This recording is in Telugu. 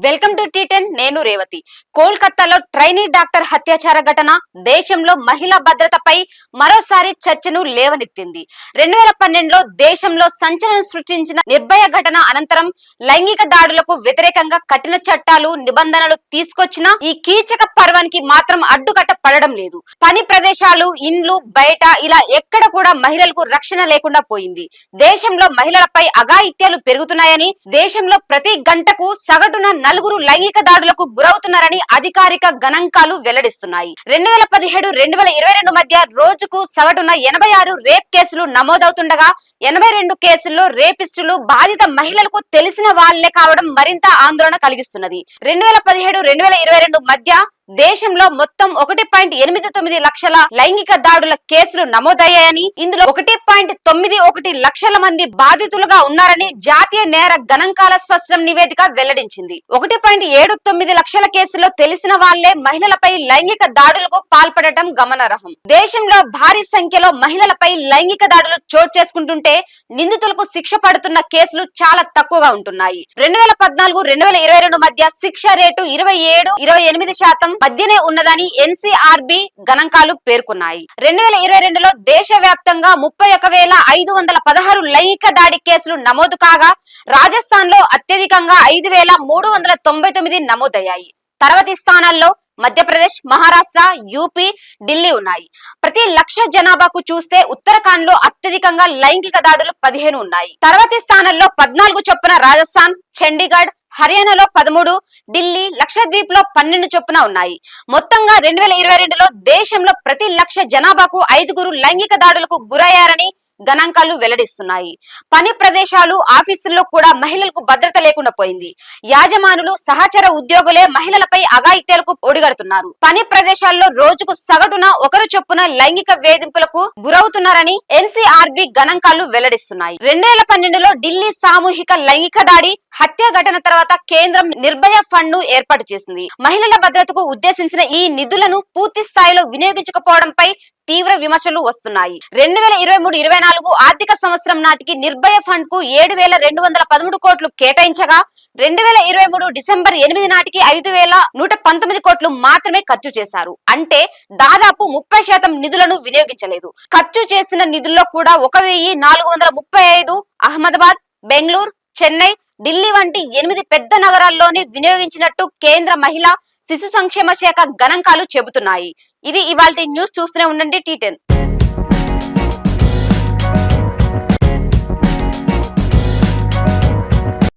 వెల్కమ్ టు టీ10 నేను రేవతి. కోల్కతాలో ట్రైనీ డాక్టర్ హత్యాచార ఘటన దేశంలో మహిళా భద్రతపై మరోసారి చర్చను లేవనెత్తింది. 2012లో దేశంలో సంచలనం సృష్టించిన నిర్భయ ఘటన అనంతరం లైంగిక దాడులకు వ్యతిరేకంగా కఠిన చట్టాలు, నిబంధనలు తీసుకొచ్చిన ఈ కీచక పర్వానికి మాత్రం అడ్డుకట్ట పడడం లేదు. పని ప్రదేశాలు, ఇండ్లు, బయట ఇలా ఎక్కడ కూడా మహిళలకు రక్షణ లేకుండా పోయింది. దేశంలో మహిళలపై అఘాయిత్యాలు పెరుగుతున్నాయని, దేశంలో ప్రతి గంటకు సగటున 4 లైంగిక దాడులకు గురవుతున్నారని అధికారిక గణాంకాలు వెల్లడిస్తున్నాయి. 2017-2022 మధ్య రోజుకు సగటున 86 రేప్ కేసులు నమోదవుతుండగా 82 కేసుల్లో రేపిస్టులు బాధిత మహిళలకు తెలిసిన వాళ్లే కావడం మరింత ఆందోళన కలిగిస్తున్నది. 2017-2022 మధ్య దేశంలో మొత్తం 1.89 లక్షల లైంగిక దాడుల కేసులు నమోదయ్యాయని, ఇందులో 1.91 లక్షల మంది బాధితులుగా ఉన్నారని జాతీయ నేర గణాంకాల స్పష్టం నివేదిక వెల్లడించింది. 1.79 లక్షల కేసుల్లో తెలిసిన వాళ్లే మహిళలపై లైంగిక దాడులకు పాల్పడటం గమనార్హం. దేశంలో భారీ సంఖ్యలో మహిళలపై లైంగిక దాడులు చోటు చేసుకుంటుంటే నిందితులకు శిక్ష పడుతున్న కేసులు చాలా తక్కువగా ఉంటున్నాయి. 2014-2022 మధ్య శిక్ష రేటు 27-28% మధ్యనే ఉన్నదని ఎన్సీఆర్బీ గణాంకాలు పేర్కొన్నాయి. 2022లో దేశవ్యాప్తంగా 31,516 లైంగిక దాడి కేసులు నమోదు కాగా రాజస్థాన్ లో అత్యధికంగా 5,399 నమోదయ్యాయి. తర్వాతి స్థానాల్లో మధ్యప్రదేశ్, మహారాష్ట్ర, యూపీ, ఢిల్లీ ఉన్నాయి. ప్రతి లక్ష జనాభాకు చూస్తే ఉత్తరాఖండ్ లో అత్యధికంగా లైంగిక దాడులు 15 ఉన్నాయి. తర్వాతి స్థానంలో 14 చొప్పున రాజస్థాన్, చండీగఢ్, హర్యానాలో 13, ఢిల్లీ, లక్షద్వీప్ లో 12 చొప్పున ఉన్నాయి. మొత్తంగా 2022లో దేశంలో ప్రతి లక్ష జనాభాకు 5 లైంగిక దాడులకు గురయ్యారని గణాంకాలు వెల్లడిస్తున్నాయి. పని ప్రదేశాలు, ఆఫీసుల్లో కూడా మహిళలకు భద్రత లేకుండా పోయింది. యాజమానులు, సహచర ఉద్యోగులే మహిళలపై అఘాయిత్యాలకు ఒడిగడుతున్నారు. పని ప్రదేశాల్లో రోజుకు సగటున 1 చొప్పున లైంగిక వేధింపులకు గురవుతున్నారని ఎన్సీఆర్బీ గణాంకాలు వెల్లడిస్తున్నాయి. 2012లో ఢిల్లీ సామూహిక లైంగిక దాడి హత్య ఘటన తర్వాత కేంద్రం నిర్భయ ఫండ్ ను ఏర్పాటు చేసింది. మహిళల భద్రతకు ఉద్దేశించిన ఈ నిధులను పూర్తి స్థాయిలో వినియోగించకపోవడంపై తీవ్ర విమర్శలు వస్తున్నాయి. 2023-24 ఆర్థిక సంవత్సరం నాటికి నిర్భయ ఫండ్ కు 7,213 కోట్లు కేటాయించగా 2023 డిసెంబర్ 8 నాటికి 5,119 కోట్లు మాత్రమే ఖర్చు చేశారు. అంటే దాదాపు 30% నిధులను వినియోగించలేదు. ఖర్చు చేసిన నిధుల్లో కూడా 1,435 అహ్మదాబాద్, బెంగళూరు, చెన్నై, ఢిల్లీ వంటి 8 పెద్ద నగరాల్లోనే వినియోగించినట్టు కేంద్ర మహిళా శిశు సంక్షేమ శాఖ గణాంకాలు చెబుతున్నాయి. ఇది ఇవాల్టి న్యూస్. చూస్తూనే ఉండండి టీ10.